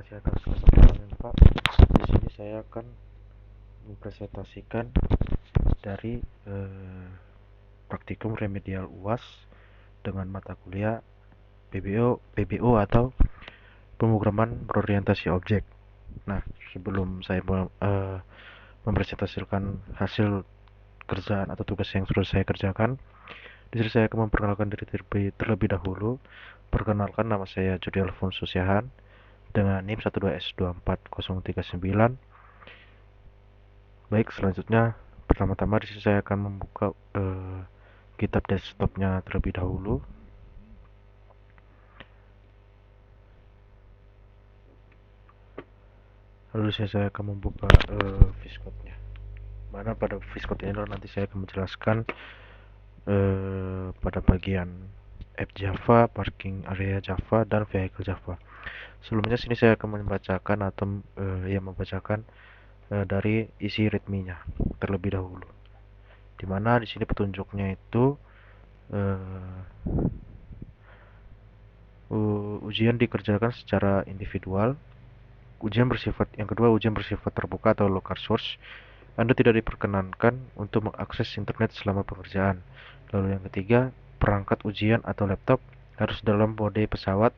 kasih atas kesempatan Pak. Di sini saya akan mempresentasikan dari praktikum remedial UAS dengan mata kuliah PBO atau pemrograman berorientasi objek. Nah, sebelum saya mempresentasikan hasil kerjaan atau tugas yang sudah saya kerjakan, di sini saya akan memperkenalkan diri terlebih dahulu. Perkenalkan, nama saya Jody Alfonso Siahan dengan NIM 12S24039. Baik, selanjutnya pertama-tama di sini saya akan membuka GitHub desktopnya terlebih dahulu. Lalu saya akan membuka Viscode-nya. Mana pada Viscode ini nanti saya akan menjelaskan pada bagian app Java, parking area Java, dan vehicle Java. Sebelumnya sini saya akan membacakan atau membacakan dari isi readme-nya terlebih dahulu. Dimana di sini petunjuknya itu ujian dikerjakan secara individual. Yang kedua, ujian bersifat terbuka atau local source. Anda tidak diperkenankan untuk mengakses internet selama pengerjaan. Lalu yang ketiga, perangkat ujian atau laptop harus dalam mode pesawat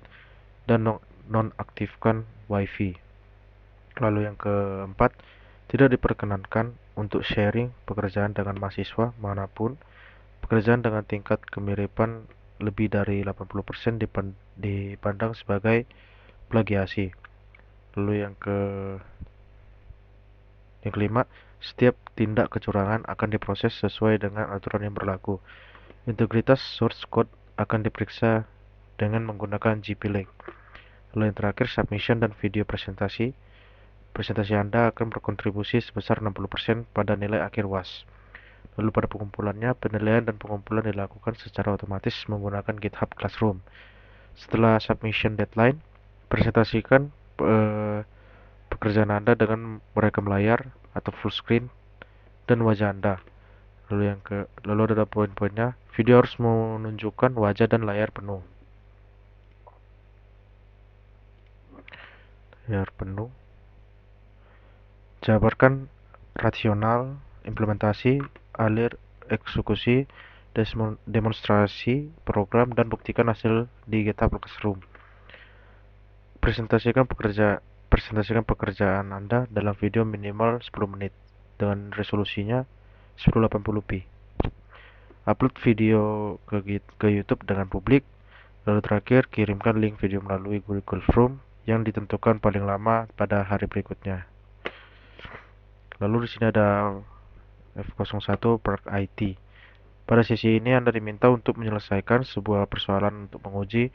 dan nonaktifkan WiFi. Lalu yang keempat, tidak diperkenankan untuk sharing pekerjaan dengan mahasiswa manapun. Pekerjaan dengan tingkat kemiripan lebih dari 80% dipandang sebagai plagiasi. Lalu yang kelima, setiap tindak kecurangan akan diproses sesuai dengan aturan yang berlaku. Integritas source code akan diperiksa dengan menggunakan GP-Link. Lalu yang terakhir, submission dan video presentasi. Presentasi Anda akan berkontribusi sebesar 60% pada nilai akhir UAS. Lalu pada pengumpulannya, penilaian dan pengumpulan dilakukan secara otomatis menggunakan GitHub Classroom. Setelah submission deadline, presentasikan pekerjaan Anda dengan merekam layar atau full screen dan wajah Anda. Lalu ada poin-poinnya. Video harus menunjukkan wajah dan layar penuh. Layar penuh. Jabarkan rasional, implementasi, alur eksekusi, demonstrasi program, dan buktikan hasil di GitHub Classroom. Presentasikan pekerjaan Anda dalam video minimal 10 menit dengan resolusinya 1080p. Upload video ke YouTube dengan publik. Lalu terakhir, kirimkan link video melalui Google Form yang ditentukan paling lama pada hari berikutnya. Lalu di sini ada F01 Park IT. Pada sesi ini Anda diminta untuk menyelesaikan sebuah persoalan untuk menguji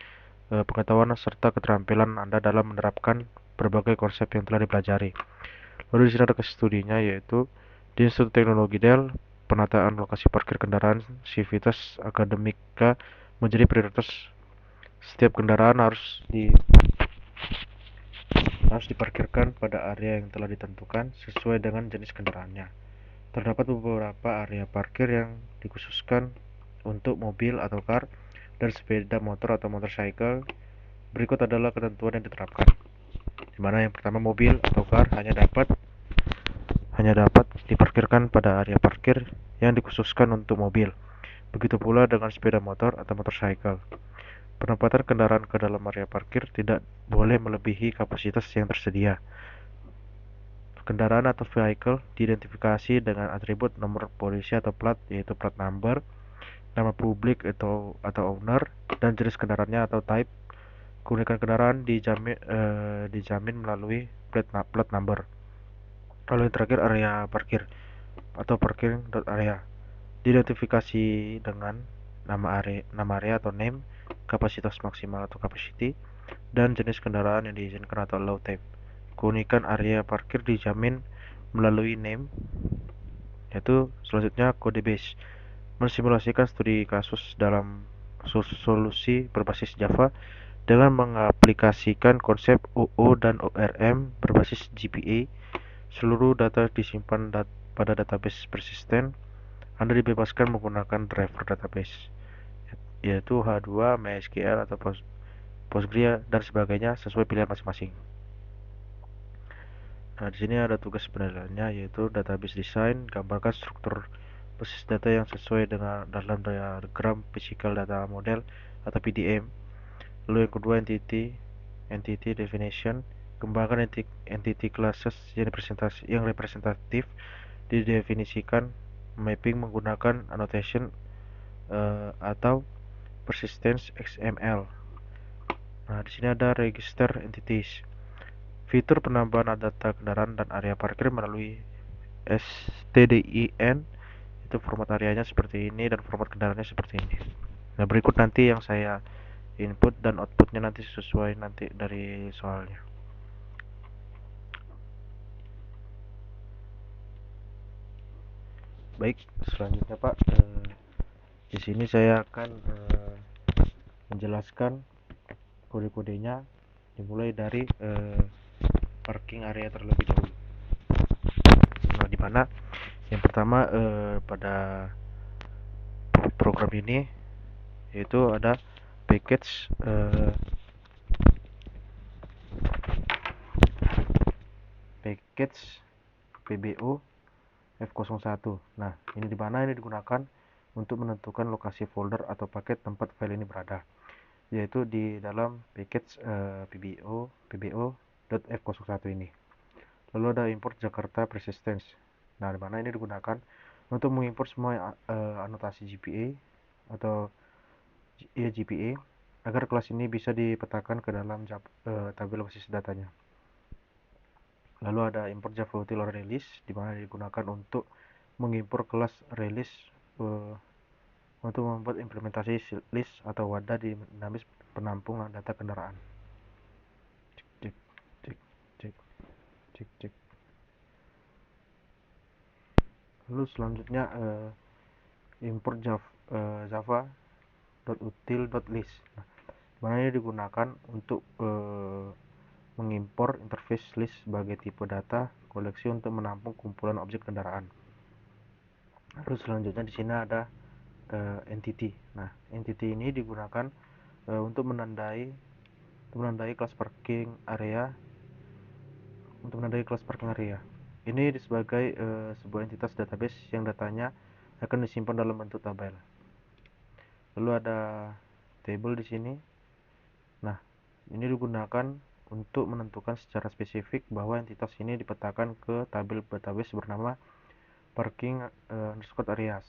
pengetahuan serta keterampilan Anda dalam menerapkan berbagai konsep yang telah dipelajari. Lalu di sini ada case studinya, yaitu di Institut Teknologi Dell, penataan lokasi parkir kendaraan Civitas Akademika menjadi prioritas. Setiap kendaraan harus diparkirkan pada area yang telah ditentukan sesuai dengan jenis kendaraannya. Terdapat beberapa area parkir yang dikhususkan untuk mobil atau car dan sepeda motor atau motorcycle. Berikut adalah ketentuan yang diterapkan. Di mana yang pertama, mobil atau car hanya dapat diparkirkan pada area parkir yang dikhususkan untuk mobil. Begitu pula dengan sepeda motor atau motorcycle. Penempatan kendaraan ke dalam area parkir tidak boleh melebihi kapasitas yang tersedia. Kendaraan atau vehicle diidentifikasi dengan atribut nomor polisi atau plat, yaitu plat number, nama publik atau owner, dan jenis kendaraannya atau type. Keunikan kendaraan dijamin melalui plat number. Lalu yang terakhir, area parkir atau parking.area diidentifikasi dengan nama area atau name, kapasitas maksimal atau capacity, dan jenis kendaraan yang diizinkan atau allow type. Keunikan area parkir dijamin melalui name, yaitu selanjutnya kode base, mensimulasikan studi kasus dalam solusi berbasis Java dengan mengaplikasikan konsep OO dan ORM berbasis GPA. Seluruh data disimpan pada database persisten. Anda dibebaskan menggunakan driver database, yaitu H2, MySQL, atau Postgre dan sebagainya sesuai pilihan masing-masing. Nah, di sini ada tugas penilaiannya, yaitu database design. Gambarkan struktur basis data yang sesuai dengan dalam diagram physical data model atau PDM. Lalu yang kedua, entity definition. Kembangkan entity classes yang representatif, didefinisikan mapping menggunakan annotation atau persistence XML. Nah, di sini ada register entities. Fitur penambahan data kendaraan dan area parkir melalui stdin. Itu format areanya seperti ini dan format kendaraannya seperti ini. Nah, berikut nanti yang saya input dan outputnya nanti sesuai nanti dari soalnya. Baik, selanjutnya Pak, di sini saya akan menjelaskan kode-kodenya, dimulai dari parking area terlebih dahulu. Nah, di mana yang pertama pada program ini yaitu ada package PBO F01. Nah, ini di mana ini digunakan untuk menentukan lokasi folder atau paket tempat file ini berada, yaitu di dalam package PBO.F01 ini. Lalu ada import Jakarta Persistence. Nah, di mana ini digunakan untuk mengimport semua anotasi GPA atau GPA agar kelas ini bisa dipetakan ke dalam tabel basis datanya. Lalu ada import Java Util Release, di mana digunakan untuk mengimpor kelas release untuk membuat implementasi list atau wadah dinamis penampung data kendaraan. Cek, cek, cek, cek, cek. Lalu selanjutnya import java.util.list. Nah, mana ini digunakan untuk mengimpor interface list sebagai tipe data koleksi untuk menampung kumpulan objek kendaraan. Lalu selanjutnya di sini ada entity. Nah, entity ini digunakan untuk menandai kelas parking area, Ini sebagai sebuah entitas database yang datanya akan disimpan dalam bentuk tabel. Lalu ada table di sini. Nah, ini digunakan untuk menentukan secara spesifik bahwa entitas ini dipetakan ke tabel database bernama parking_areas.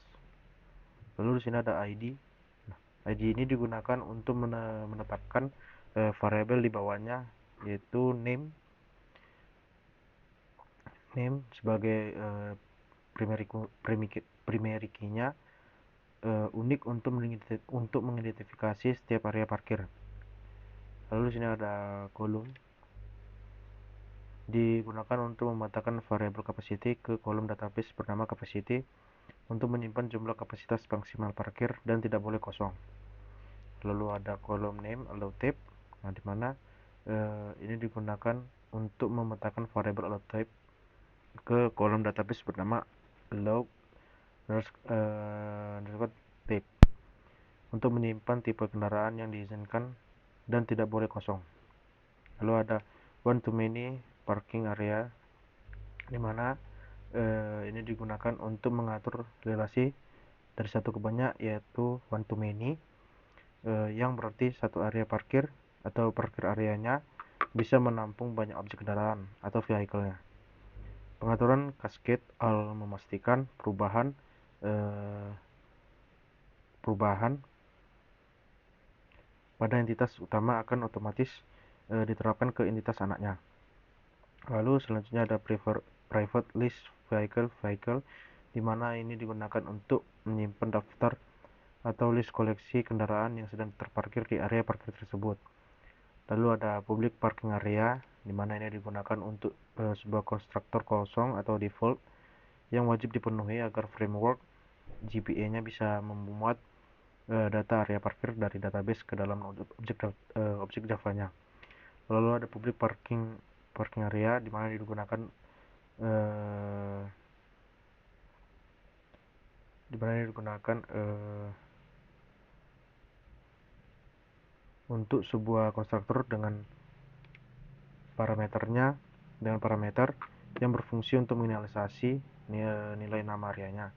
Lalu di sini ada ID. Nah, ID ini digunakan untuk menetapkan variabel di bawahnya, yaitu name sebagai primary key-nya unik untuk mengidentifikasi setiap area parkir. Lalu di sini ada kolom, digunakan untuk memetakan variabel capacity ke kolom database bernama capacity untuk menyimpan jumlah kapasitas maksimal parkir dan tidak boleh kosong. Lalu ada kolom name allow type. Nah, di mana ini digunakan untuk memetakan variabel allow type ke kolom database bernama allow type untuk menyimpan tipe kendaraan yang diizinkan dan tidak boleh kosong. Lalu ada one to many parking area, di mana ini digunakan untuk mengatur relasi dari satu ke banyak, yaitu one to many, yang berarti satu area parkir atau parkir areanya bisa menampung banyak objek kendaraan atau vehicle-nya. Pengaturan cascade all memastikan perubahan pada entitas utama akan otomatis diterapkan ke entitas anaknya. Lalu selanjutnya ada private list vehicle, di mana ini digunakan untuk menyimpan daftar atau list koleksi kendaraan yang sedang terparkir di area parkir tersebut. Lalu ada public parking area, di mana ini digunakan untuk sebuah konstruktor kosong atau default yang wajib dipenuhi agar framework GPA-nya bisa memuat data area parkir dari database ke dalam objek Java-nya. Lalu ada public parking area, di mana digunakan untuk sebuah konstruktor dengan parameter yang berfungsi untuk menginisialisasi nilai nama areanya.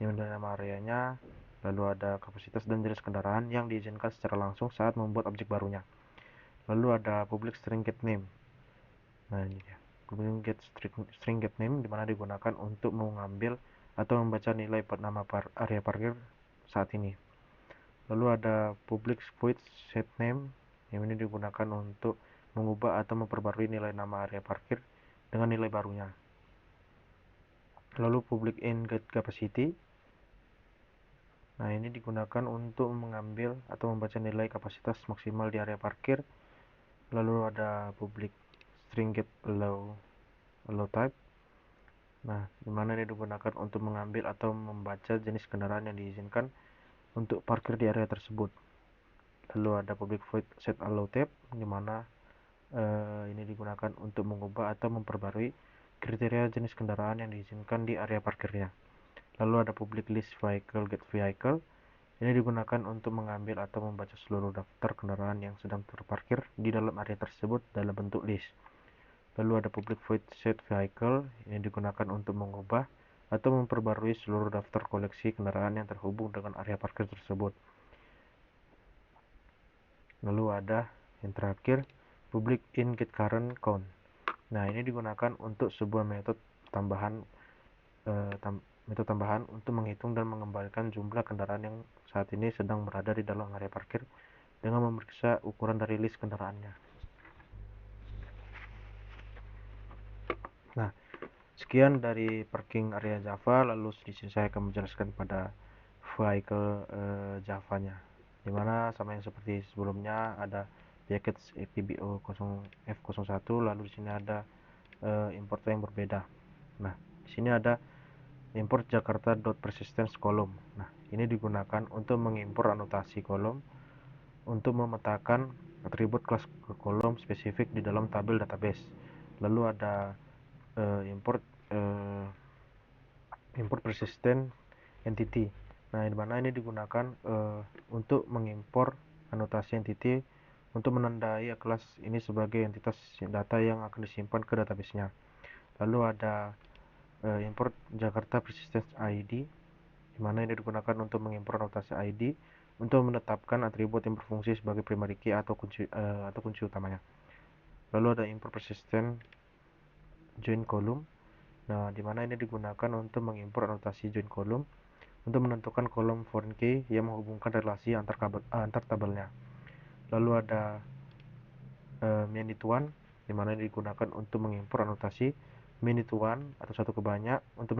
Nilai nama areanya, lalu ada kapasitas dan jenis kendaraan yang diizinkan secara langsung saat membuat objek barunya. Lalu ada public string get name. Nah, ini dia. Public string get name dimana digunakan untuk mengambil atau membaca nilai nama area parkir saat ini. Lalu ada public void set name yang ini digunakan untuk mengubah atau memperbarui nilai nama area parkir dengan nilai barunya. Lalu public in get capacity. Nah, ini digunakan untuk mengambil atau membaca nilai kapasitas maksimal di area parkir. Lalu ada public string get allow type. Nah, dimana ini digunakan untuk mengambil atau membaca jenis kendaraan yang diizinkan untuk parkir di area tersebut. Lalu ada public void set allow type, dimana ini digunakan untuk mengubah atau memperbarui kriteria jenis kendaraan yang diizinkan di area parkirnya. Lalu ada public list vehicle get vehicle. Ini digunakan untuk mengambil atau membaca seluruh daftar kendaraan yang sedang terparkir di dalam area tersebut dalam bentuk list. Lalu ada public void set vehicle. Ini digunakan untuk mengubah atau memperbarui seluruh daftar koleksi kendaraan yang terhubung dengan area parkir tersebut. Lalu ada yang terakhir, public in get current count. Nah, ini digunakan untuk sebuah metode tambahan untuk menghitung dan mengembalikan jumlah kendaraan yang saat ini sedang berada di dalam area parkir dengan memeriksa ukuran dari list kendaraannya. Nah, sekian dari parking area Java. Lalu di sini saya akan menjelaskan pada vehicle Java-nya, dimana sama yang seperti sebelumnya ada package APBO F01. Lalu di sini ada import yang berbeda. Nah, di sini ada import Jakarta.persistence column. Nah, ini digunakan untuk mengimpor anotasi kolom untuk memetakan atribut kelas ke kolom spesifik di dalam tabel database. Lalu ada import persistent entity. Nah, di mana ini digunakan untuk mengimpor anotasi entity untuk menandai kelas ini sebagai entitas data yang akan disimpan ke database-nya. Lalu ada import Jakarta Persistence ID, di mana ini digunakan untuk mengimpor anotasi ID untuk menetapkan atribut yang berfungsi sebagai primary key atau kunci utamanya. Lalu ada import persistent join column. Nah, di mana ini digunakan untuk mengimpor anotasi join column untuk menentukan kolom foreign key yang menghubungkan relasi antar tabelnya. Lalu ada minute one, di mana ini digunakan untuk mengimpor anotasi minute one atau satu ke banyak untuk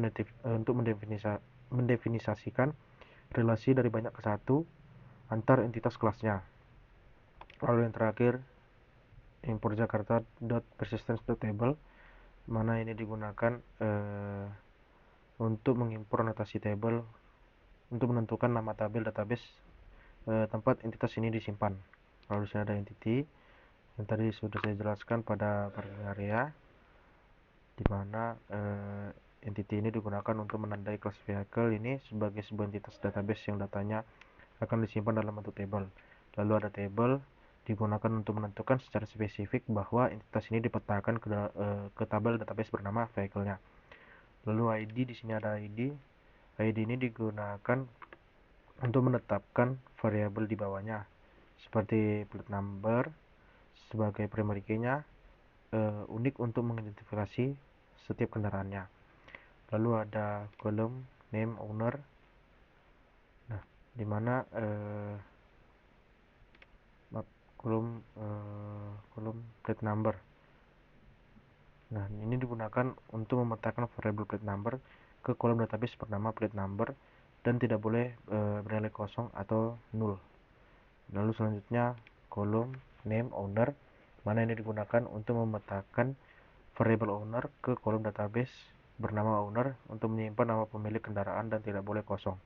mendefinisasikan relasi dari banyak ke satu antar entitas kelasnya. Lalu yang terakhir, import jakarta.persistence.table, mana ini digunakan untuk mengimpor anotasi table untuk menentukan nama tabel database tempat entitas ini disimpan. Lalu di sini ada entity yang tadi sudah saya jelaskan pada parking area, di mana entity ini digunakan untuk menandai kelas vehicle ini sebagai sebuah entitas database yang datanya akan disimpan dalam bentuk table. Lalu ada table digunakan untuk menentukan secara spesifik bahwa entitas ini dipetakan ke tabel database bernama vehicle-nya. Lalu ID, di sini ada ID. ID ini digunakan untuk menetapkan variabel di bawahnya seperti plate number sebagai primary key-nya, unik untuk mengidentifikasi setiap kendaraannya. Lalu ada kolom name owner. Nah, di mana kolom plate number. Nah, ini digunakan untuk memetakan variabel plate number ke kolom database bernama plate number dan tidak boleh bernilai kosong atau null. Lalu selanjutnya kolom name owner, mana ini digunakan untuk memetakan variabel owner ke kolom database bernama owner untuk menyimpan nama pemilik kendaraan dan tidak boleh kosong.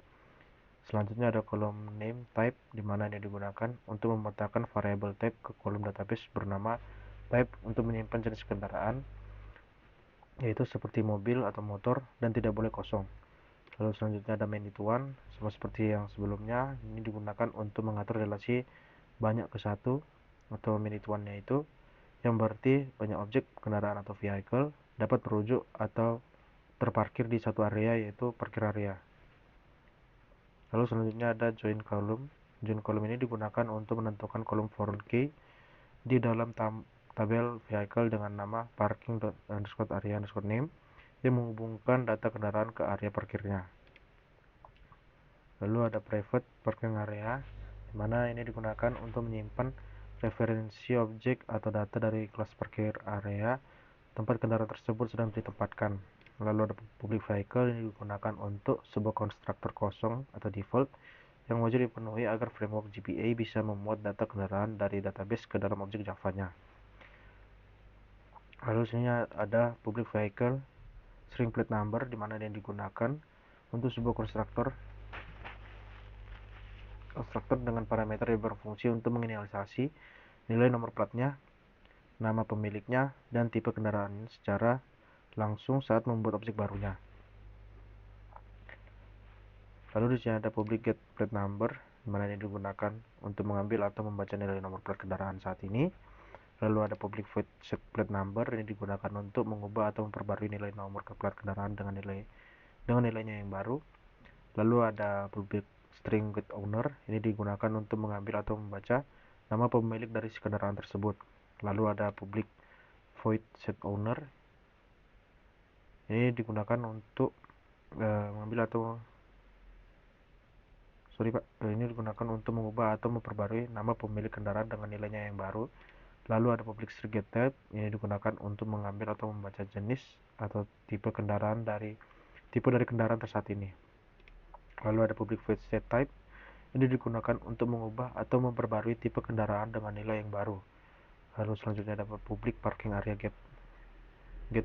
Selanjutnya ada kolom name type, di mana ini digunakan untuk memetakan variabel type ke kolom database bernama type untuk menyimpan jenis kendaraan, yaitu seperti mobil atau motor, dan tidak boleh kosong. Lalu selanjutnya ada minute one, sama seperti yang sebelumnya, ini digunakan untuk mengatur relasi banyak ke satu atau minute one-nya itu, yang berarti banyak objek kendaraan atau vehicle dapat merujuk atau terparkir di satu area, yaitu parkir area. Lalu selanjutnya ada join column. Join column ini digunakan untuk menentukan kolom foreign key di dalam tabel vehicle dengan nama parking_area_name yang menghubungkan data kendaraan ke area parkirnya. Lalu ada private parking area, di mana ini digunakan untuk menyimpan referensi objek atau data dari kelas parkir area tempat kendaraan tersebut sedang ditempatkan. Lalu ada public vehicle, ini digunakan untuk sebuah konstruktor kosong atau default yang wajib dipenuhi agar framework GPA bisa memuat data kendaraan dari database ke dalam objek Java-nya. Lalu sini ada public vehicle string plate number, di mana yang digunakan untuk sebuah konstruktor dengan parameter yang berfungsi untuk menginisialisasi nilai nomor platnya, nama pemiliknya, dan tipe kendaraan secara langsung saat membuat objek barunya. Lalu di sini ada public get plate number, di mana ini digunakan untuk mengambil atau membaca nilai nomor plat kendaraan saat ini. Lalu ada public void set plate number, ini digunakan untuk mengubah atau memperbarui nilai nomor plat kendaraan dengan nilainya yang baru. Lalu ada public string get owner, ini digunakan untuk mengambil atau membaca nama pemilik dari kendaraan tersebut. Lalu ada public void set owner, ini digunakan untuk mengambil atau ini digunakan untuk mengubah atau memperbarui nama pemilik kendaraan dengan nilainya yang baru. Lalu ada public string get type, ini digunakan untuk mengambil atau membaca jenis atau tipe dari kendaraan saat ini. Lalu ada public void set type, ini digunakan untuk mengubah atau memperbarui tipe kendaraan dengan nilai yang baru. Lalu selanjutnya ada public parking area get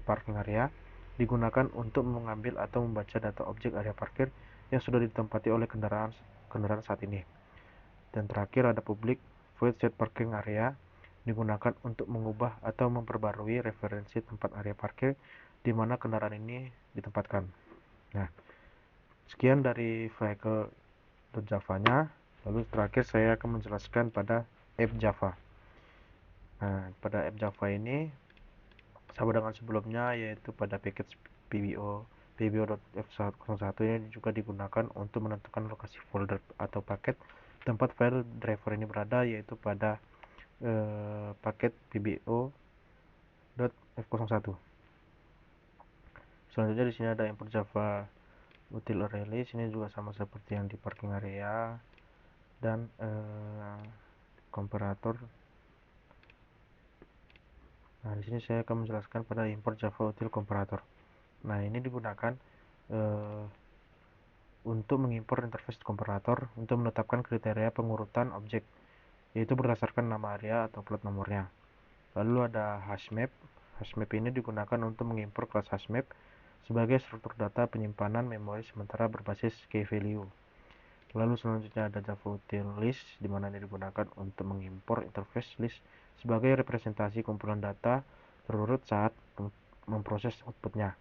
parking area, digunakan untuk mengambil atau membaca data objek area parkir yang sudah ditempati oleh kendaraan saat ini. Dan terakhir ada public void set parking area, digunakan untuk mengubah atau memperbarui referensi tempat area parkir di mana kendaraan ini ditempatkan. Nah, sekian dari vehicle.java-nya. Lalu terakhir saya akan menjelaskan pada app Java. Nah, pada app Java ini sama dengan sebelumnya, yaitu pada package pbo.f101 ini juga digunakan untuk menentukan lokasi folder atau paket tempat file driver ini berada, yaitu pada paket pbo.f01. Selanjutnya di sini ada import Java util array, ini juga sama seperti yang di parking area dan komparator. Nah, di sini saya akan menjelaskan pada import Java util komparator. Nah, ini digunakan untuk mengimpor interface komparator untuk menetapkan kriteria pengurutan objek, yaitu berdasarkan nama area atau plat nomornya. Lalu ada hashmap. Hashmap ini digunakan untuk mengimpor kelas hashmap sebagai struktur data penyimpanan memori sementara berbasis key value. Lalu selanjutnya ada Java util list, di mana ini digunakan untuk mengimpor interface list sebagai representasi kumpulan data terurut saat memproses outputnya.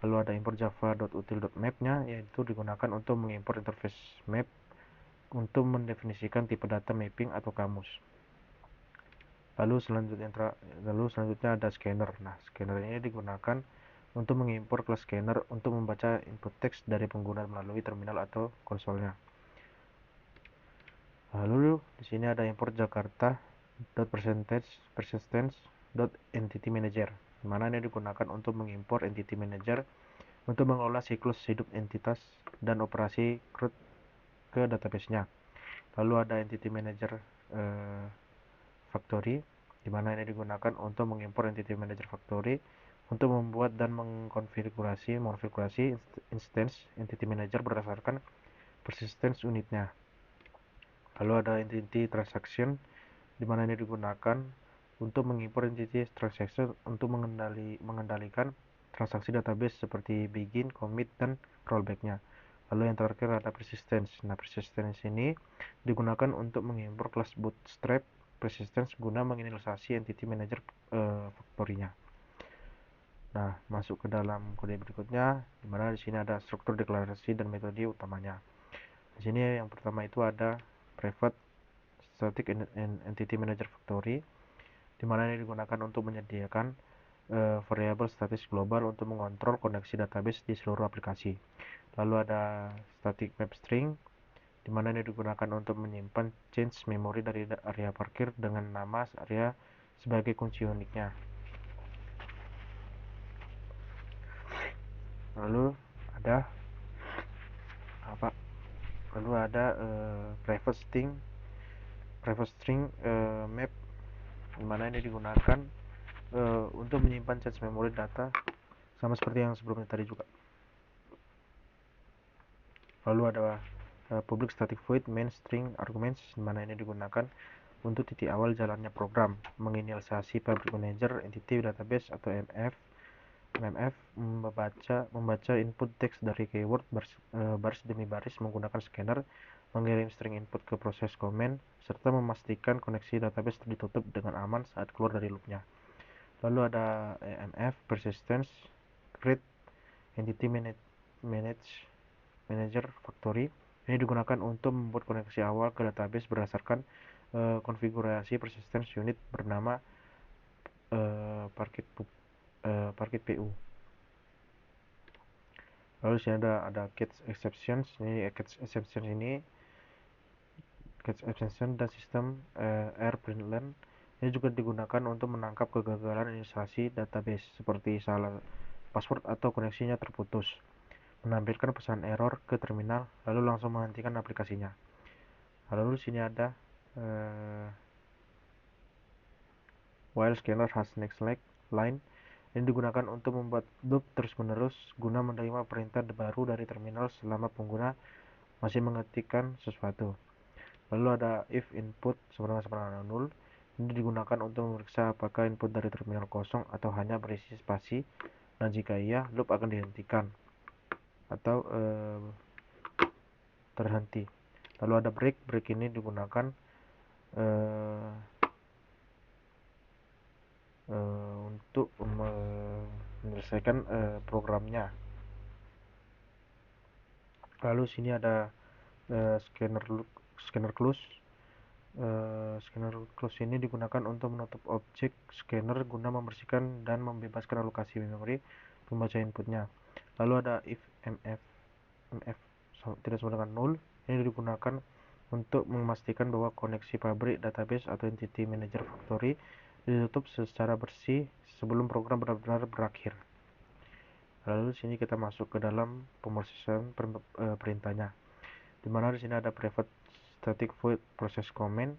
Lalu ada import java.util.map-nya, yaitu digunakan untuk mengimpor interface map untuk mendefinisikan tipe data mapping atau kamus. Lalu selanjutnya ada scanner. Nah, scanner ini digunakan untuk mengimpor kelas scanner untuk membaca input teks dari pengguna melalui terminal atau konsolnya. Lalu di sini ada import jakarta.persistence.entity manager, di mana ini digunakan untuk mengimpor entity manager untuk mengelola siklus hidup entitas dan operasi CRUD ke database-nya. Lalu ada entity manager factory, di mana ini digunakan untuk mengimpor entity manager factory untuk membuat dan mengkonfigurasi instance entity manager berdasarkan persistence unitnya. Lalu ada entity transaction, di mana ini digunakan untuk mengimpor entity transaction untuk mengendalikan transaksi database seperti begin, commit, dan rollback-nya. Lalu yang terakhir ada persistence. Nah, persistence ini digunakan untuk mengimpor kelas bootstrap persistence guna menginisialisasi entity manager factory-nya. Nah, masuk ke dalam kode berikutnya, di mana di sini ada struktur deklarasi dan metode utamanya. Di sini yang pertama itu ada private static entity manager factory, di mana ini digunakan untuk menyediakan variabel statis global untuk mengontrol koneksi database di seluruh aplikasi. Lalu ada static map string, di mana ini digunakan untuk menyimpan change memori dari area parkir dengan nama area sebagai kunci uniknya. Lalu ada private string map, di mana ini digunakan untuk menyimpan change memori data sama seperti yang sebelumnya tadi juga. Lalu ada public static void main string arguments, di mana ini digunakan untuk titik awal jalannya program, menginisiasi public manager entity database atau MMF membaca input teks dari keyword baris demi baris menggunakan scanner, mengirim string input ke proses comment, serta memastikan koneksi database ditutup dengan aman saat keluar dari loopnya. Lalu ada EMF persistence create entity manager factory. Ini digunakan untuk membuat koneksi awal ke database berdasarkan konfigurasi persistence unit bernama parkit PU. Lalu sini ada catch exceptions. Catch exception dan sistem println ini juga digunakan untuk menangkap kegagalan inisialisasi database seperti salah password atau koneksinya terputus, menampilkan pesan error ke terminal lalu langsung menghentikan aplikasinya. Lalu sini ada while scanner has next line, ini digunakan untuk membuat loop terus-menerus guna menerima perintah baru dari terminal selama pengguna masih mengetikkan sesuatu. Lalu ada if input sama dengan nol, ini digunakan untuk memeriksa apakah input dari terminal kosong atau hanya berisi spasi, dan jika iya, loop akan dihentikan atau terhenti. Lalu ada break ini digunakan untuk menyelesaikan programnya. Lalu sini ada scanner close. Scanner close ini digunakan untuk menutup objek scanner guna membersihkan dan membebaskan alokasi memori pembaca inputnya. Lalu ada if mf tidak sama dengan 0, ini digunakan untuk memastikan bahwa koneksi pabrik database atau entity manager factory ditutup secara bersih sebelum program benar-benar berakhir. Lalu sini kita masuk ke dalam pemrosesan perintahnya, dimana di sini ada private static void process comment.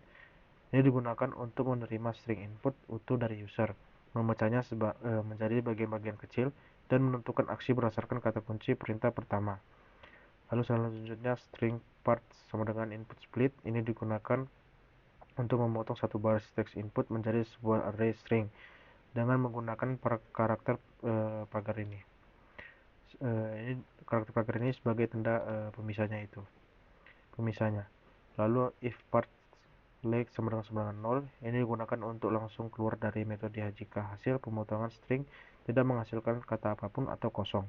Ini digunakan untuk menerima string input utuh dari user, memecahnya menjadi bagian-bagian kecil, dan menentukan aksi berdasarkan kata kunci perintah pertama. Lalu selanjutnya string part sama dengan input split, ini digunakan untuk memotong satu baris teks input menjadi sebuah array string dengan menggunakan karakter pagar ini. Ini karakter pagar ini sebagai tanda pemisahnya. Lalu if part leg sama dengan 0, ini digunakan untuk langsung keluar dari metode jika hasil pemotongan string tidak menghasilkan kata apapun atau kosong.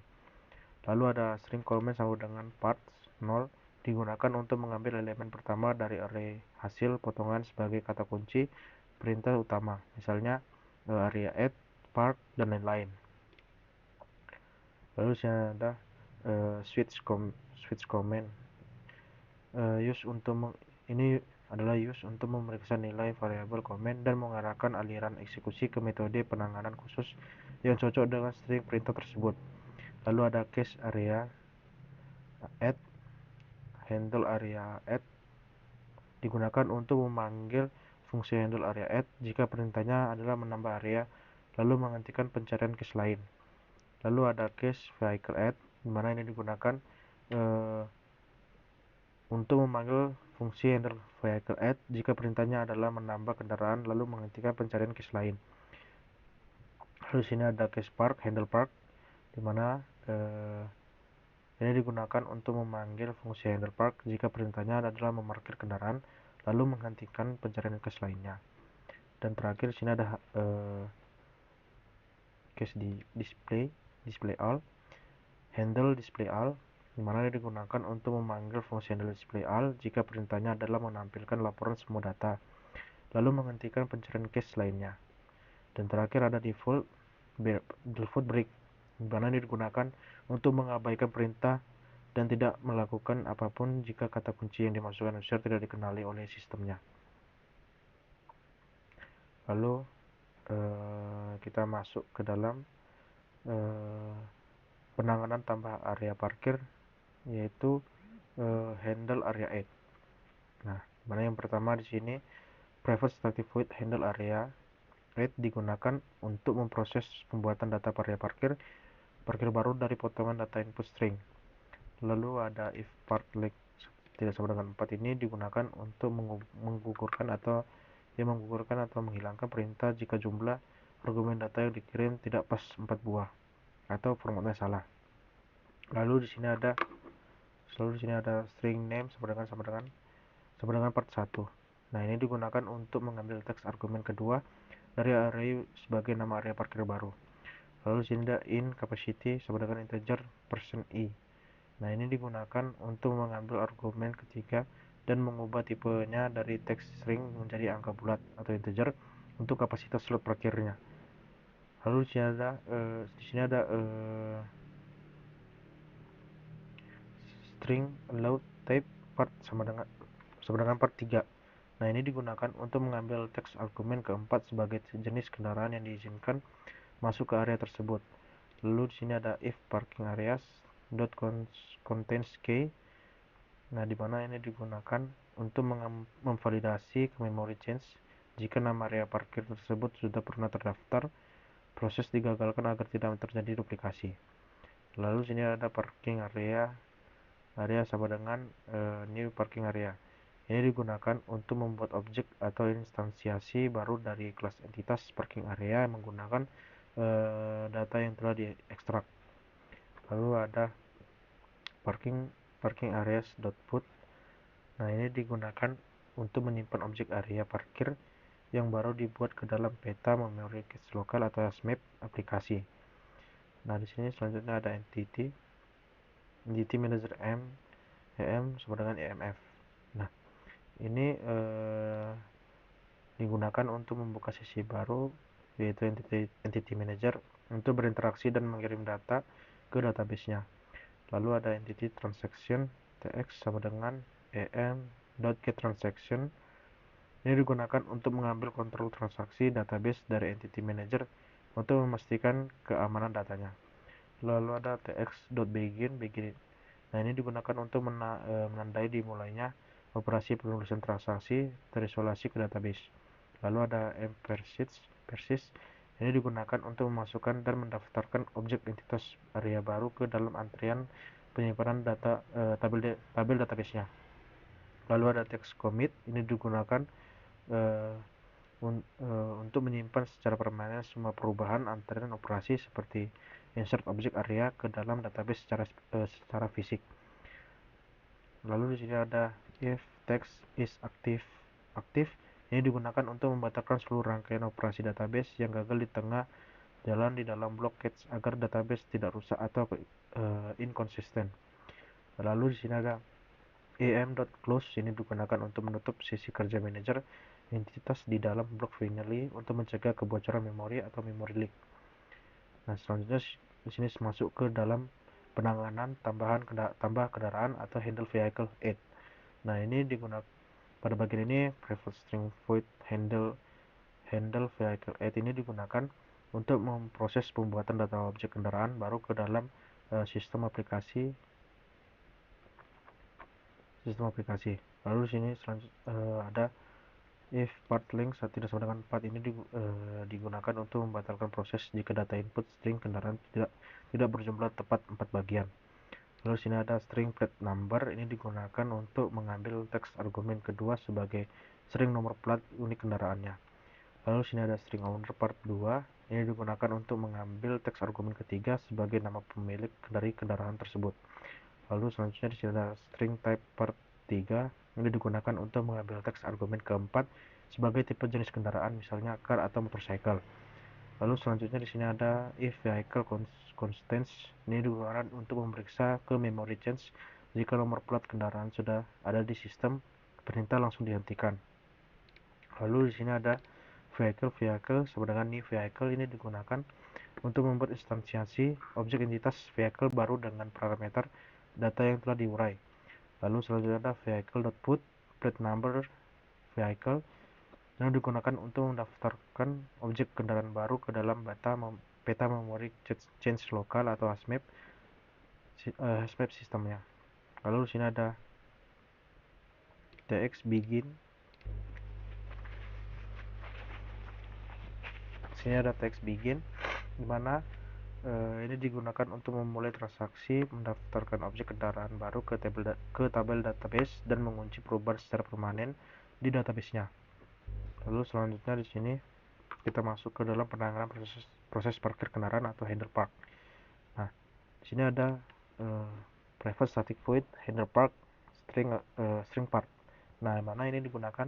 Lalu ada string comment sama dengan parts 0, digunakan untuk mengambil elemen pertama dari array hasil potongan sebagai kata kunci perintah utama, misalnya area add, part, dan lain-lain. Lalu sini ada switch comment. Ini adalah use untuk memeriksa nilai variabel comment dan mengarahkan aliran eksekusi ke metode penanganan khusus yang cocok dengan string perintah tersebut. Lalu ada case area add, handle area add, digunakan untuk memanggil fungsi handle area add jika perintahnya adalah menambah area lalu menghentikan pencarian case lain. Lalu ada case vehicle add, dimana ini digunakan untuk memanggil fungsi handle vehicle add jika perintahnya adalah menambah kendaraan lalu menghentikan pencarian case lain. Lalu sini ada case park, handle park, dimana ini digunakan untuk memanggil fungsi handle park jika perintahnya adalah memarkir kendaraan lalu menghentikan pencarian case lainnya. Dan terakhir sini ada case di display all, handle display all, dimana digunakan untuk memanggil fungsi handle display all jika perintahnya adalah menampilkan laporan semua data lalu menghentikan pencarian case lainnya. Dan terakhir ada default default break, di mana ini digunakan untuk mengabaikan perintah dan tidak melakukan apapun jika kata kunci yang dimasukkan user tidak dikenali oleh sistemnya. Lalu kita masuk ke dalam penanganan tambah area parkir, yaitu handle area add. Nah, mana yang pertama di sini private static void handle area add digunakan untuk memproses pembuatan data area parkir baru dari potongan data input string. Lalu ada if part length tidak sama dengan 4 ini digunakan untuk menggugurkan atau menghilangkan perintah jika jumlah argumen data yang dikirim tidak pas 4 buah atau formatnya salah. Lalu di sini ada string name sama dengan part 1. Nah, ini digunakan untuk mengambil teks argumen kedua dari array sebagai nama area parkir baru. Lalu di sini ada in capacity sama dengan integer %i. Nah, ini digunakan untuk mengambil argumen ketiga dan mengubah tipenya dari teks string menjadi angka bulat atau integer untuk kapasitas slot parkirnya. Lalu di sini ada string allowed type part sama dengan part 3. Nah, ini digunakan untuk mengambil teks argumen keempat sebagai jenis kendaraan yang diizinkan masuk ke area tersebut. Lalu di sini ada if parking areas dot contains key. Nah, di mana ini digunakan untuk memvalidasi ke memory change jika nama area parkir tersebut sudah pernah terdaftar. Proses digagalkan agar tidak terjadi duplikasi. Lalu sini ada parking area sama dengan new parking area. Ini digunakan untuk membuat objek atau instansiasi baru dari kelas entitas parking area menggunakan data yang telah diekstrak. Lalu ada parking areas.put. Nah, ini digunakan untuk menyimpan objek area parkir yang baru dibuat ke dalam peta memory cache lokal atau SMAP aplikasi. Nah, di sini selanjutnya ada entity manager em sama dengan emf. Nah, ini digunakan untuk membuka sesi baru, yaitu entity manager, untuk berinteraksi dan mengirim data ke database-nya. Lalu ada entity transaction tx sama dengan em.getTransaction. Ini digunakan untuk mengambil kontrol transaksi database dari entity manager untuk memastikan keamanan datanya. Lalu ada tx.begin. Nah, ini digunakan untuk menandai dimulainya operasi penulisan transaksi terisolasi ke database. Lalu ada persist. Ini digunakan untuk memasukkan dan mendaftarkan objek entitas area baru ke dalam antrian penyimpanan data tabel database-nya. Lalu ada text commit. Ini digunakan untuk menyimpan secara permanen semua perubahan antrian operasi seperti insert objek area ke dalam database secara fisik. Lalu di sini ada if text is active. Ini digunakan untuk membatalkan seluruh rangkaian operasi database yang gagal di tengah jalan di dalam blok cache agar database tidak rusak atau inconsistent. Lalu di sini ada em.close. Ini digunakan untuk menutup sesi kerja manager entitas di dalam blok finally untuk mencegah kebocoran memori atau memory leak. Nah, selanjutnya di sini masuk ke dalam penanganan tambah kendaraan atau handle vehicle add. Nah, ini digunakan pada bagian ini private string void handle vehicle add ini digunakan untuk memproses pembuatan data objek kendaraan baru ke dalam sistem aplikasi. Lalu di sini ada if part length tidak sama dengan 4. Ini digunakan untuk membatalkan proses jika data input string kendaraan tidak berjumlah tepat 4 bagian. Lalu sini ada string plate number. Ini digunakan untuk mengambil teks argumen kedua sebagai string nomor plat unik kendaraannya. Lalu sini ada string owner part 2. Ini digunakan untuk mengambil teks argumen ketiga sebagai nama pemilik dari kendaraan tersebut. Lalu selanjutnya di sini ada string type part 3. Ini digunakan untuk mengambil teks argumen keempat sebagai tipe jenis kendaraan, misalnya car atau motorcycle. Lalu selanjutnya di sini ada if vehicle constants. Ini digunakan untuk memeriksa ke memory change jika nomor plat kendaraan sudah ada di sistem, perintah langsung dihentikan. Lalu di sini ada vehicle sama dengan new vehicle. Ini digunakan untuk membuat instansiasi objek entitas vehicle baru dengan parameter data yang telah diurai. Lalu selanjutnya ada vehicle.put plate number vehicle yang digunakan untuk mendaftarkan objek kendaraan baru ke dalam peta memori change lokal atau HashMap sistemnya. Lalu di sini ada tx begin. Sini ada tx begin di mana ini digunakan untuk memulai transaksi mendaftarkan objek kendaraan baru ke tabel database dan mengunci perubahan secara permanen di database-nya. Lalu selanjutnya di sini kita masuk ke dalam penanganan proses parkir kendaraan atau handle park. Nah, di sini ada private static void handle park string park. Nah, mana ini digunakan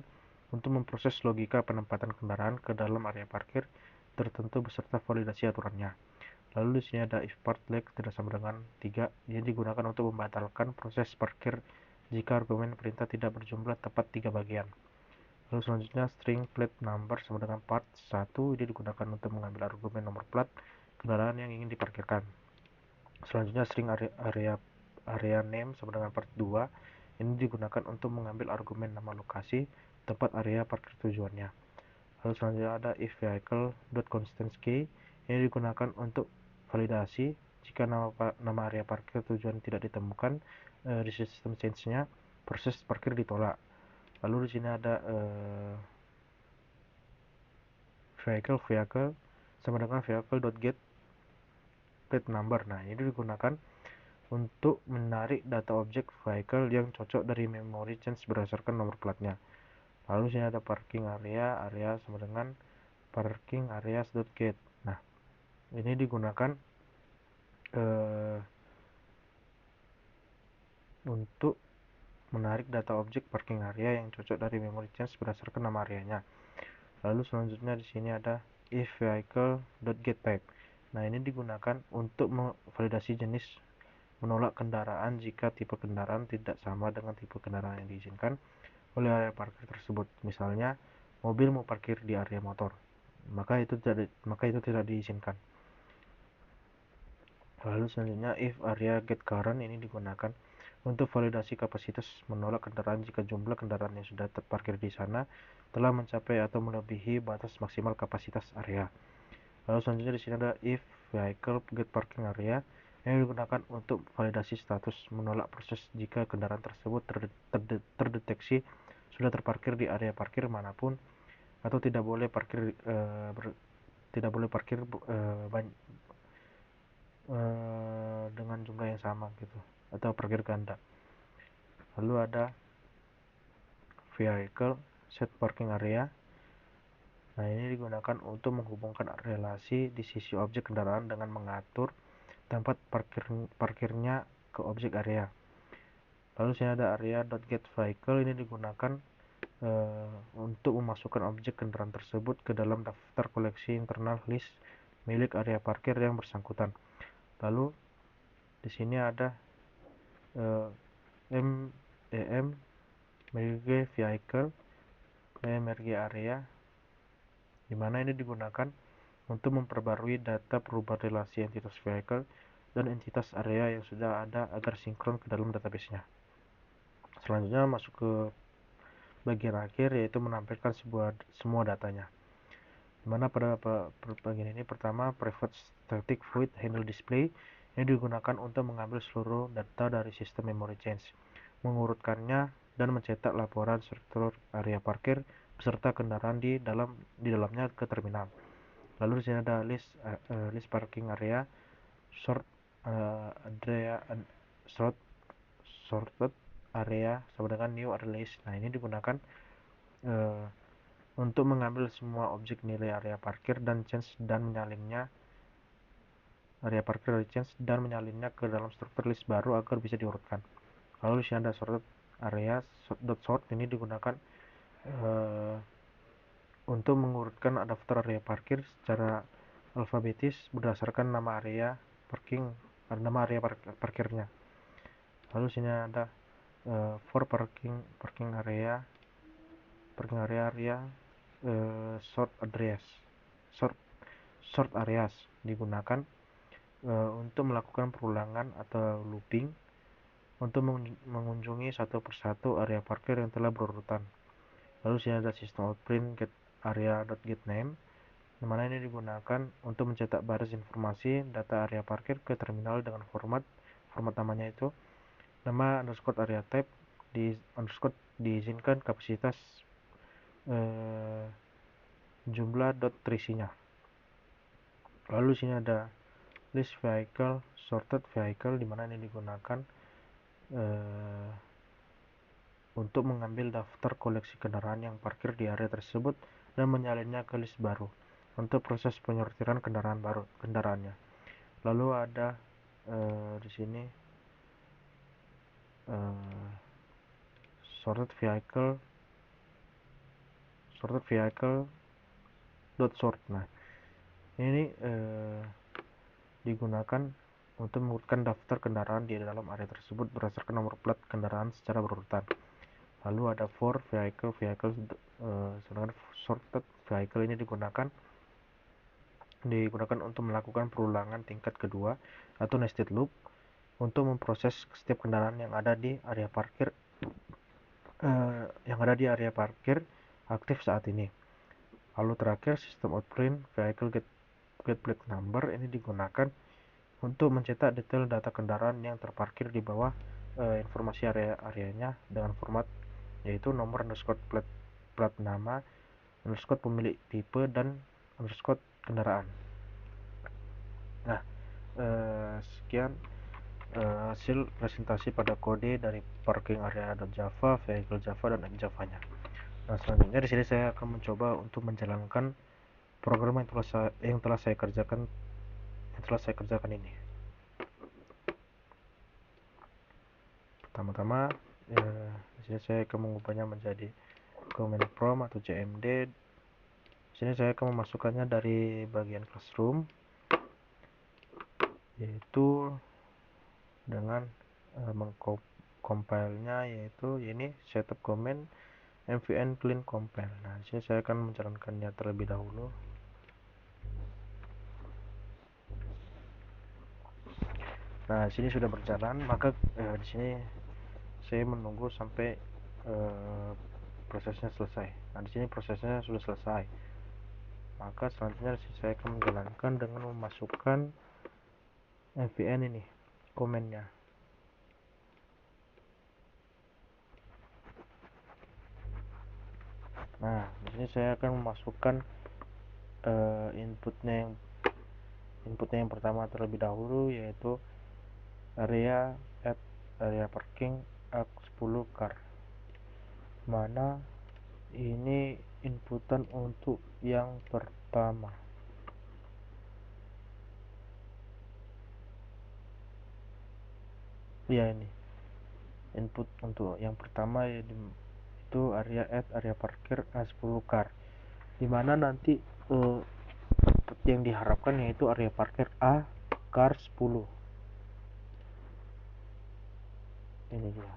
untuk memproses logika penempatan kendaraan ke dalam area parkir tertentu beserta validasi aturannya. Lalu di sini ada if part leg tidak sama dengan 3, ini digunakan untuk membatalkan proses parkir jika argumen perintah tidak berjumlah tepat 3 bagian. Lalu selanjutnya string plate number sama dengan part 1, ini digunakan untuk mengambil argumen nomor plat kendaraan yang ingin diparkirkan. Selanjutnya string area name sama dengan part 2, ini digunakan untuk mengambil argumen nama lokasi tempat area parkir tujuannya. Lalu selanjutnya ada if vehicle.constants key, ini digunakan untuk validasi jika nama area parkir tujuan tidak ditemukan di sistem change-nya, proses parkir ditolak. Lalu di sini ada vehicle sama dengan vehicle.get plate number. Nah, ini digunakan untuk menarik data objek vehicle yang cocok dari memory change berdasarkan nomor platnya. Lalu sini ada parking area sama dengan parking areas.get. Nah, ini digunakan untuk menarik data objek parking area yang cocok dari memory change berdasarkan nama areanya. Lalu selanjutnya di sini ada if vehicle.getType. Nah, ini digunakan untuk memvalidasi jenis menolak kendaraan jika tipe kendaraan tidak sama dengan tipe kendaraan yang diizinkan oleh area parkir tersebut. Misalnya, mobil mau parkir di area motor, maka itu tidak diizinkan. Lalu selanjutnya if area get current, ini digunakan untuk validasi kapasitas menolak kendaraan jika jumlah kendaraan yang sudah terparkir di sana telah mencapai atau melebihi batas maksimal kapasitas area. Lalu selanjutnya di sini ada if vehicle get parking area, yang digunakan untuk validasi status menolak proses jika kendaraan tersebut terdeteksi sudah terparkir di area parkir manapun atau tidak boleh parkir dengan jumlah yang sama gitu, atau parkir ganda. Lalu ada vehicle set parking area. Nah, ini digunakan untuk menghubungkan relasi di sisi objek kendaraan dengan mengatur tempat parkirnya ke objek area. Lalu sini ada area.getVehicle, ini digunakan untuk memasukkan objek kendaraan tersebut ke dalam daftar koleksi internal list milik area parkir yang bersangkutan. Lalu di sini ada merge vehicle merge area, di mana ini digunakan untuk memperbarui data perubahan relasi entitas vehicle dan entitas area yang sudah ada agar sinkron ke dalam database-nya. Selanjutnya masuk ke bagian akhir, yaitu menampilkan semua datanya. Dimana pada bagian ini pertama private static void handle display, ini digunakan untuk mengambil seluruh data dari sistem memory change, mengurutkannya dan mencetak laporan struktur area parkir beserta kendaraan di dalamnya ke terminal. Lalu di sini ada list parking area sorted area sama dengan new area list. Nah, ini digunakan untuk mengambil semua objek nilai area parkir dan change dan menyalinnya ke dalam struktur list baru agar bisa diurutkan. Lalu di sini ada sorted area .sort, ini digunakan untuk mengurutkan daftar area parkir secara alfabetis berdasarkan nama area parkirnya. Lalu sini ada for parking area sort sort areas digunakan untuk melakukan perulangan atau looping untuk mengunjungi satu persatu area parkir yang telah berurutan. Lalu sini ada system out print get area.getName, di mana ini digunakan untuk mencetak baris informasi data area parkir ke terminal dengan format namanya itu nama underscore area type di underscore diizinkan kapasitas jumlah dot terisinya. Lalu sini ada list vehicle sorted vehicle, di mana ini digunakan untuk mengambil daftar koleksi kendaraan yang parkir di area tersebut dan menyalinnya ke list baru untuk proses penyortiran kendaraannya. Lalu ada di sini sorted vehicle dot sort. Nah, ini digunakan untuk mengurutkan daftar kendaraan di dalam area tersebut berdasarkan nomor plat kendaraan secara berurutan. Lalu ada for vehicle sedangkan sorted vehicle ini digunakan untuk melakukan perulangan tingkat kedua atau nested loop untuk memproses setiap kendaraan yang ada di area parkir aktif saat ini. Lalu terakhir system out print vehicle get plate number ini digunakan untuk mencetak detail data kendaraan yang terparkir di bawah informasi areanya dengan format yaitu nomor underscore plat nama underscore pemilik tipe dan underscore kendaraan. Nah, sekian hasil presentasi pada kode dari parking area.java, vehicle java, dan Java-nya. Nah, selanjutnya di sini saya akan mencoba untuk menjalankan program yang telah saya kerjakan ini. Pertama-tama di sini saya akan mengubahnya menjadi command prompt atau CMD. Di sini saya akan memasukkannya dari bagian classroom, yaitu dengan mengcompile-nya, yaitu ini setup command mvn clean compile. Nah, di sini saya akan menjalankannya terlebih dahulu. Nah, di sini sudah berjalan, maka di sini saya menunggu sampai prosesnya selesai. Nah, di sini prosesnya sudah selesai. Maka selanjutnya saya akan menjalankan dengan memasukkan mvn ini komennya. Nah, di sini saya akan memasukkan inputnya yang pertama terlebih dahulu, yaitu area parking AK10 car, mana ini inputan untuk yang pertama. Ya, ini input untuk yang pertama itu area parkir A10 car, dimana nanti yang diharapkan yaitu area parkir A car 10. Ini dia.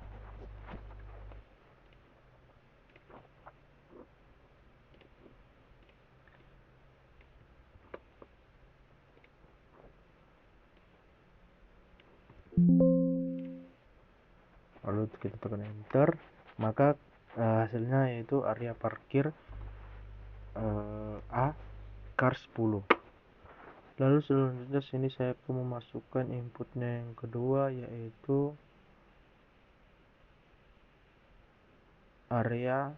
Lalu kita tekan enter, maka hasilnya yaitu area parkir A car 10. Lalu selanjutnya sini saya akan memasukkan inputnya yang kedua, yaitu area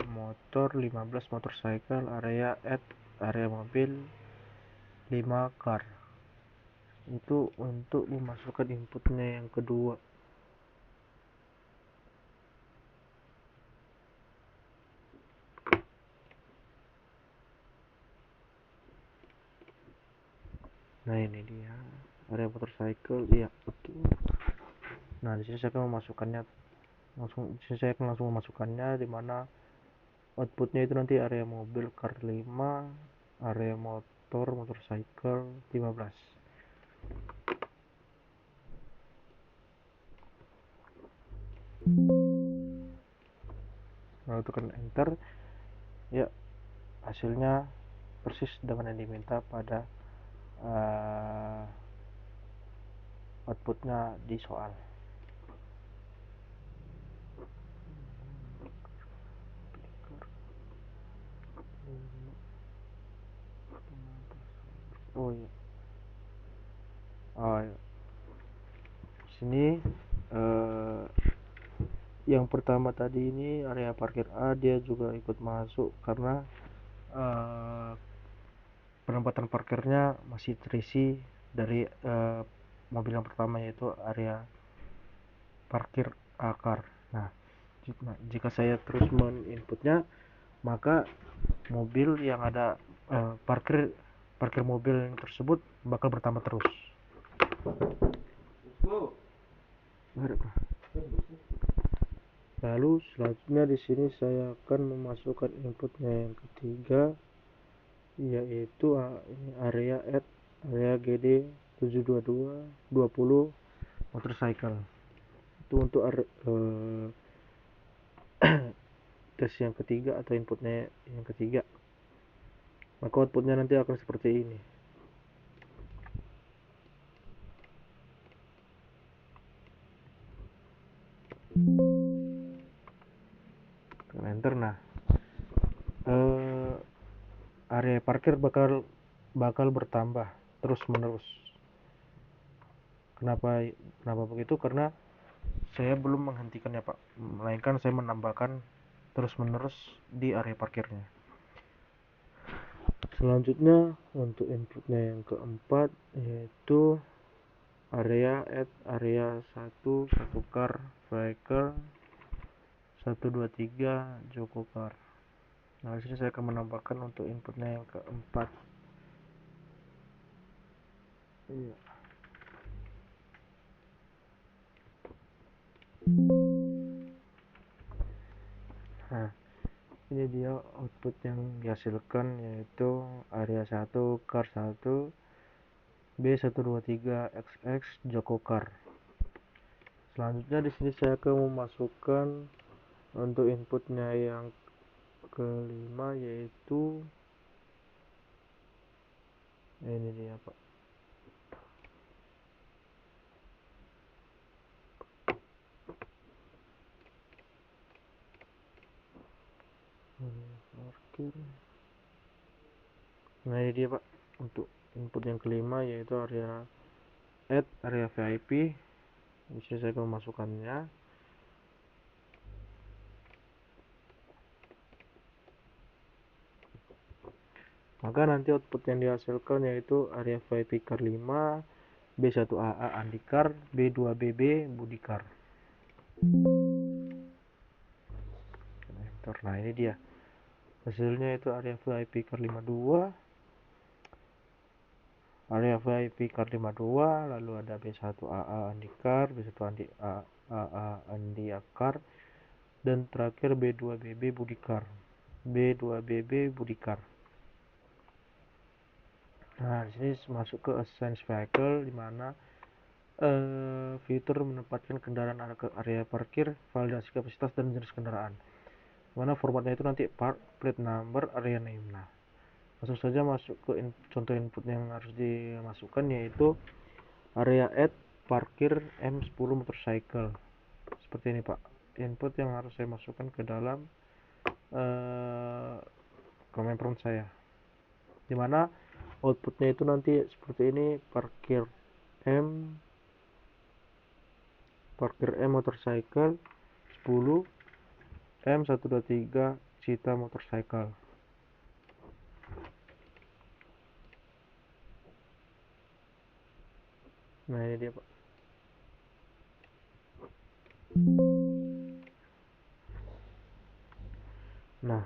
motor 15 motorcycle, area mobil 5 car. Itu untuk memasukkan inputnya yang kedua. Nah, ini dia area motorcycle, iya betul. Nah, di sini saya akan langsung memasukkannya, di mana outputnya itu nanti area mobil car 5, area motorcycle 15. lalu tekan enter, ya hasilnya persis dengan yang diminta pada outputnya di soal. Oh iya, sini yang pertama tadi ini area parkir A, dia juga ikut masuk karena penempatan parkirnya masih terisi dari mobil yang pertama, yaitu area parkir A-car. Nah, jika saya terus menginputnya, maka mobil yang ada parkir mobil tersebut bakal bertambah terus. Lalu selanjutnya di sini saya akan memasukkan inputnya yang ketiga, yaitu ini area add area GD 72220 motorcycle. Itu untuk tes yang ketiga atau inputnya yang ketiga. Maka outputnya nanti akan seperti ini. Enter. Nah, area parkir bakal bertambah terus menerus. Kenapa begitu? Karena saya belum menghentikannya, Pak, melainkan saya menambahkan terus menerus di area parkirnya. Selanjutnya untuk inputnya yang keempat, yaitu area add area 1 car vehicle 123 Joko Car. Nah, di sini saya akan menambahkan untuk inputnya yang keempat. Iya. Nah, ini dia output yang dihasilkan, yaitu area 1 car 1 B123XX Joko Car. Selanjutnya di sini saya akan memasukkan untuk inputnya yang kelima, yaitu ini dia, Pak. Nah, ini dia, Pak, untuk input yang kelima, yaitu area add area VIP. Di sini saya akan memasukkannya. Maka nanti output yang dihasilkan yaitu area VIP car 5, B1AA Andikar, B2BB Budikar. Nah, ini dia hasilnya, itu area VIP car 52, area VIP car 52, lalu ada B1AA Andikar, B1AA Andikar, dan terakhir B2BB Budikar. B2BB Budikar. Nah, di sini masuk ke Assign Vehicle, di mana fitur menempatkan kendaraan ke area parkir, validasi kapasitas dan jenis kendaraan. Mana formatnya itu nanti plate number, area name. Nah, langsung saja masuk ke contoh input yang harus dimasukkan, yaitu area add parkir M10 motorcycle. Seperti ini, Pak, input yang harus saya masukkan ke dalam command prompt saya, dimana outputnya itu nanti seperti ini: parkir M motorcycle 10 M123 Cita motorcycle. Nah, ini dia, Pak. Nah,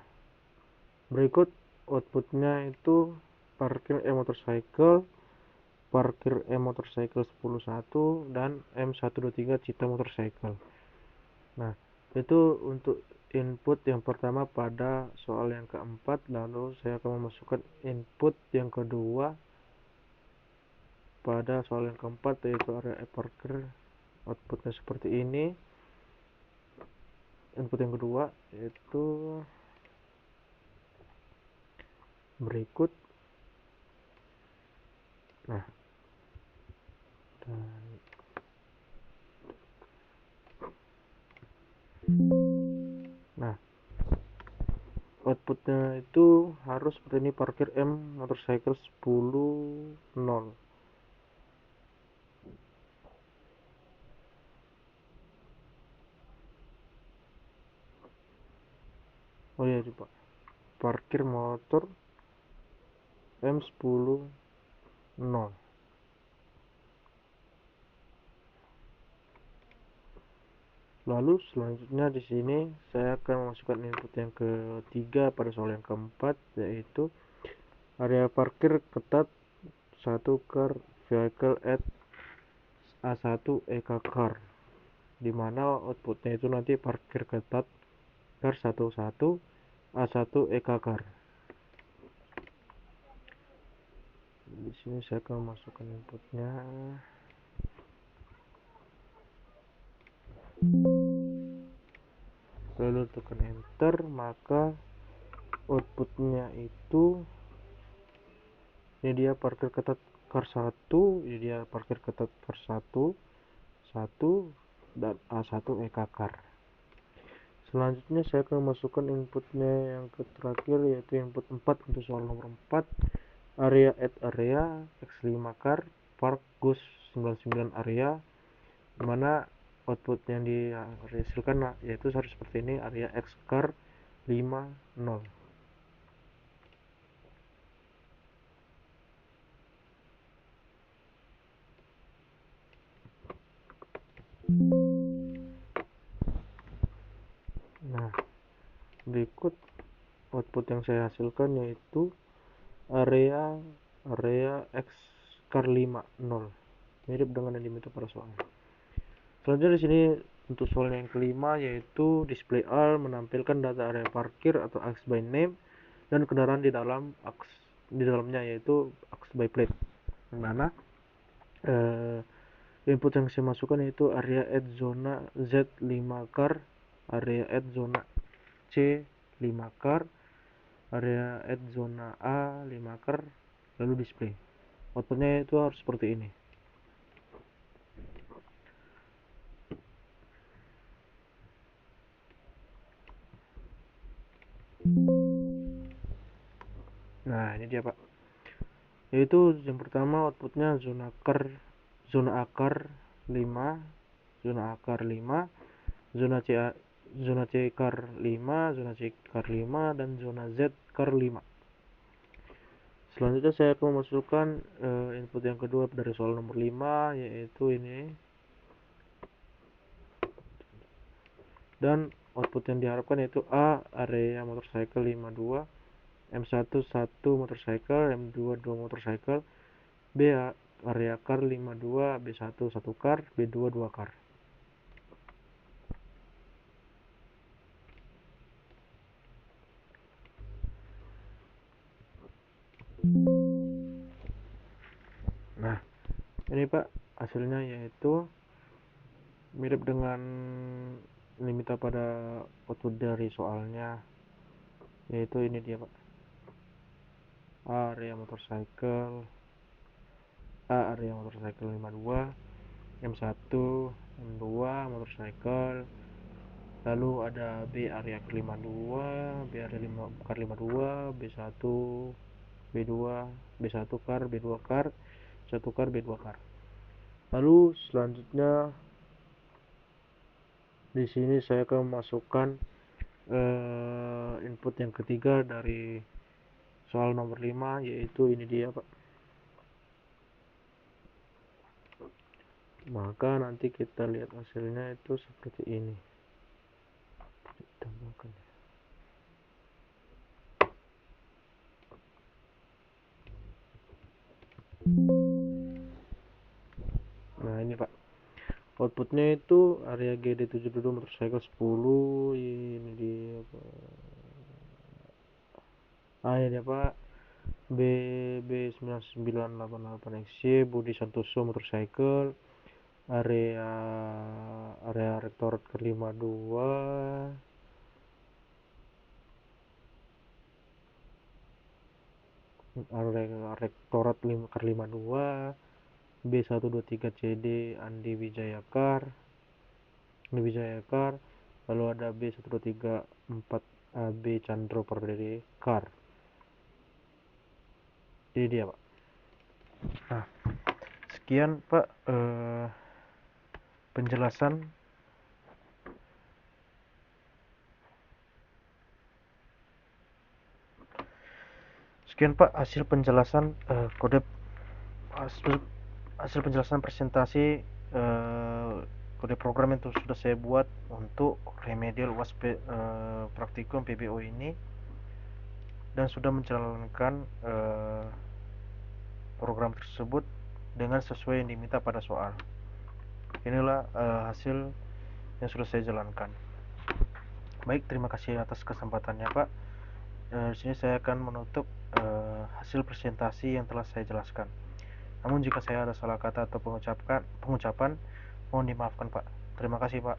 berikut outputnya itu parkir M motorcycle, parkir M motorcycle 101, dan M123 Cita motorcycle. Nah, itu untuk input yang pertama pada soal yang keempat. Lalu saya akan memasukkan input yang kedua pada soal yang keempat, yaitu area parkir. Outputnya seperti ini. input yang kedua yaitu berikut. Nah, dan nah outputnya itu harus seperti ini: parkir M motorcycle 10 0. Oh iya Pak, parkir motor M 10 0. Lalu selanjutnya di sini saya akan memasukkan input yang ketiga pada soal yang keempat, yaitu area parkir ketat 1 car vehicle at A1 EK car, dimana outputnya itu nanti parkir ketat car 11 A1 EK car. Di sini saya akan masukkan inputnya. Lalu tekan enter, maka outputnya itu ini dia parkir ketat car 1, ini dia parkir ketat car 1 dan A1 EK car. Selanjutnya saya akan masukkan inputnya yang terakhir, yaitu input 4 untuk soal nomor 4, area add area X5 car park goes 99 area, dimana output yang dihasilkan yaitu harus seperti ini: area X car 50. Nah, berikut output yang saya hasilkan yaitu area X car 50, mirip dengan yang diminta pada soal. Selanjutnya di sini untuk soal yang kelima, yaitu display all menampilkan data area parkir atau ax by name dan kendaraan di dalamnya, yaitu ax by plate. Dimana input yang saya masukkan yaitu area add zona Z 5 car, area add zona C 5 car, area add zona A 5 car, lalu display. Outputnya itu harus seperti ini. Nah, ini dia Pak, yaitu yang pertama outputnya zona A car 5, zona A car 5, zona C car 5, zona C car 5, dan zona Z car 5. Selanjutnya saya akan memasukkan input yang kedua dari soal nomor 5, yaitu ini, dan output yang diharapkan yaitu A area motorcycle 52, M1 1 motorcycle, M2 2 motorcycle, B area car 52, B1 1 car, B2 2 car. Nah, ini Pak hasilnya, yaitu mirip dengan diminta pada output dari soalnya, yaitu ini dia Pak: area motorcycle 52, M1 M2 motorcycle, lalu ada B area car 52, B area car 52, B1 B2, B1 car, B2 car, 1 car, B2 car. Lalu selanjutnya di sini saya akan memasukkan input yang ketiga dari soal nomor 5, yaitu ini dia Pak. Maka nanti kita lihat hasilnya itu seperti ini. Tambahkan. Nah, ini Pak, outputnya itu area GD72 motorcycle 10, ini dia Pak. Ini dia Pak, BB9988XY Budi Santoso motorcycle, area area rektorat ke-52, area rektorat ke-52, B123CD Andi Wijayakar, lalu ada B1234 AB Chandro Pardede Kar. Jadi dia, Pak. Nah, sekian Pak penjelasan hasil penjelasan hasil penjelasan presentasi kode program yang sudah saya buat untuk remedial UAS praktikum PBO ini, dan sudah menjalankan program tersebut dengan sesuai yang diminta pada soal. Inilah hasil yang sudah saya jalankan. Baik, terima kasih atas kesempatannya, Pak. Di sini saya akan menutup hasil presentasi yang telah saya jelaskan. Namun jika saya ada salah kata atau pengucapan, mohon dimaafkan, Pak. Terima kasih, Pak.